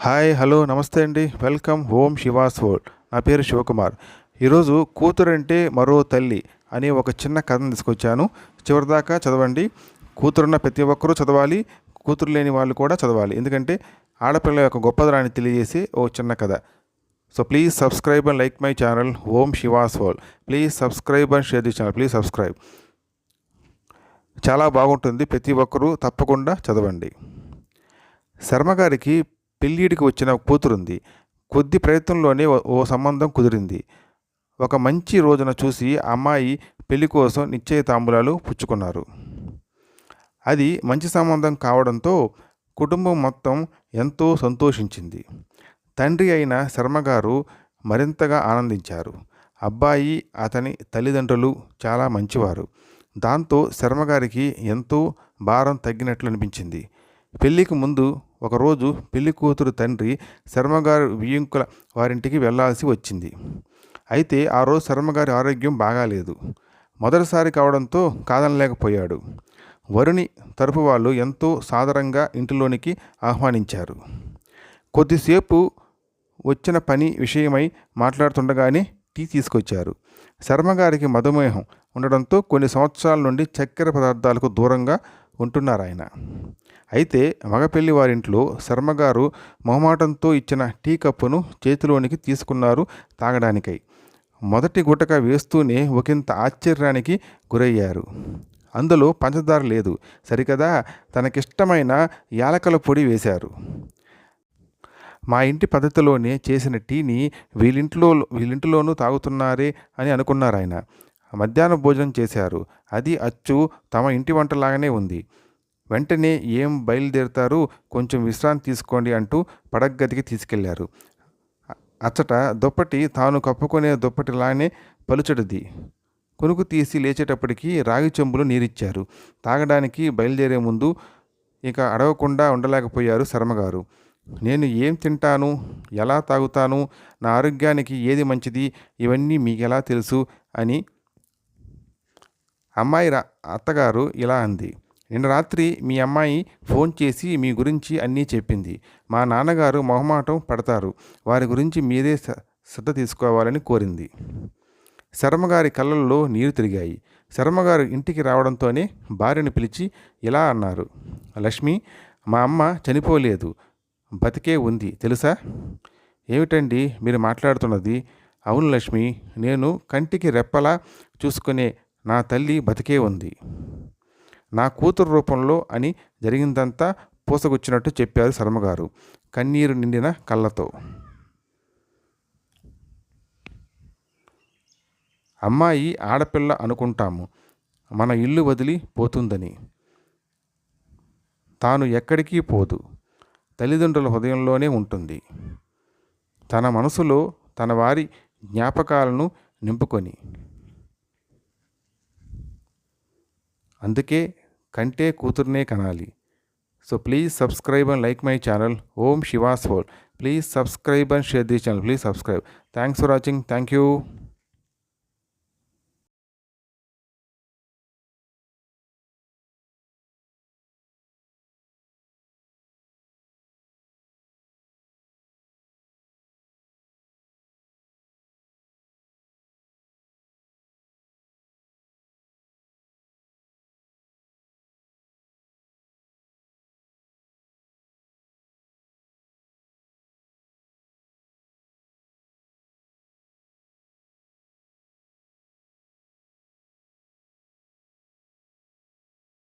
Hi hello నమస్తే అండి. Welcome home she was world. నా పేరు శివకుమార్. ఈరోజు కూతురంటే మరో తల్లి అనే ఒక చిన్న కథను తీసుకొచ్చాను. చివరిదాకా చదవండి. కూతురున్న ప్రతి ఒక్కరూ చదవాలి, కూతురు లేని వాళ్ళు కూడా చదవాలి. ఎందుకంటే ఆడపిల్ల యొక్క గొప్పదనాన్ని తెలియజేసే ఓ చిన్న కథ. So please subscribe and like my channel home she was world. Please subscribe and share the channel. Please subscribe. చాలా బాగుంటుంది, ప్రతి ఒక్కరూ తప్పకుండా చదవండి. శర్మగారికి పెళ్ళిడికి వచ్చిన కూతురుంది. కొద్ది ప్రయత్నంలోనే ఓ సంబంధం కుదిరింది. ఒక మంచి రోజున చూసి అమ్మాయి పెళ్లి కోసం నిశ్చయితాంబూలాలు పుచ్చుకున్నారు. అది మంచి సంబంధం కావడంతో కుటుంబం మొత్తం ఎంతో సంతోషించింది. తండ్రి అయిన శర్మగారు మరింతగా ఆనందించారు. అబ్బాయి, అతని తల్లిదండ్రులు చాలా మంచివారు. దాంతో శర్మగారికి ఎంతో భారం తగ్గినట్లు అనిపించింది. పెళ్లికి ముందు ఒకరోజు పెళ్లి కూతురు తండ్రి శర్మగారు వియ్యంకుల వారింటికి వెళ్లాల్సి వచ్చింది. అయితే ఆ రోజు శర్మగారి ఆరోగ్యం బాగాలేదు. మొదటిసారి కావడంతో కాదనలేకపోయాడు. వరుని తరపు వాళ్ళు ఎంతో సాదరంగా ఇంటిలోనికి ఆహ్వానించారు. కొద్దిసేపు వచ్చిన పని విషయమై మాట్లాడుతుండగానే టీ తీసుకొచ్చారు. శర్మగారికి మధుమేహం ఉండడంతో కొన్ని సంవత్సరాల నుండి చక్కెర పదార్థాలకు దూరంగా ఉంటున్నారు ఆయన. అయితే మగపెళ్లి వారింట్లో శర్మగారు మొహమాటంతో ఇచ్చిన టీ కప్పును చేతిలోనికి తీసుకున్నారు తాగడానికై. మొదటి గుటక వేస్తూనే ఒకంత ఆశ్చర్యానికి గురయ్యారు. అందులో పంచదార లేదు, సరికదా తనకిష్టమైన యాలకల పొడి వేశారు. మా ఇంటి పద్ధతిలోనే చేసిన టీని వీళ్ళింటిలోనూ తాగుతున్నారే అని అనుకున్నారు ఆయన. మధ్యాహ్న భోజనం చేశారు. అది అచ్చు తమ ఇంటి వంటలాగానే ఉంది. వెంటనే ఏం బయలుదేరుతారు, కొంచెం విశ్రాంతి తీసుకోండి అంటూ పడగ్గదికి తీసుకెళ్లారు. అచ్చట దుప్పటి తాను కప్పుకునే దుప్పటిలానే పలుచడిది. కొనుకు తీసి లేచేటప్పటికి రాగి చెంబులు నీరిచ్చారు. తాగడానికి బయలుదేరే ముందు ఇక అడగకుండా ఉండలేకపోయారు శర్మగారు. నేను ఏం తింటాను, ఎలా తాగుతాను, నా ఆరోగ్యానికి ఏది మంచిది, ఇవన్నీ మీకెలా తెలుసు అని అమ్మాయి అత్తగారు ఇలా అంది. నిన్న రాత్రి మీ అమ్మాయి ఫోన్ చేసి మీ గురించి అన్నీ చెప్పింది. మా నాన్నగారు మొహమాటం పడతారు, వారి గురించి మీరే శ్రద్ధ తీసుకోవాలని కోరింది. శర్మగారి కళ్ళల్లో నీరు తిరిగాయి. శర్మగారు ఇంటికి రావడంతోనే భార్యను పిలిచి ఇలా అన్నారు. లక్ష్మి, మా అమ్మ చనిపోలేదు, బతికే ఉంది తెలుసా? ఏమిటండి మీరు మాట్లాడుతున్నది? అవును లక్ష్మి, నేను కంటికి రెప్పలా చూసుకునే నా తల్లి బతికే ఉంది. నా కూతురు రూపంలో అని జరిగిందంతా పూసగుచ్చినట్టు చెప్పారు శర్మగారు కన్నీరు నిండిన కళ్ళతో. అమ్మాయి ఆడపిల్ల అనుకుంటాము, మన ఇల్లు వదిలి పోతుందని. తాను ఎక్కడికి పోదు, తల్లిదండ్రుల హృదయంలోనే ఉంటుంది. తన మనసులో తన వారి జ్ఞాపకాలను నింపుకొని. అందుకే కంటే కూతుర్నే కనాలి. So please subscribe and like my channel Om Shiva's world. Please subscribe and share the channel. Please subscribe. Thanks for watching. Thank you.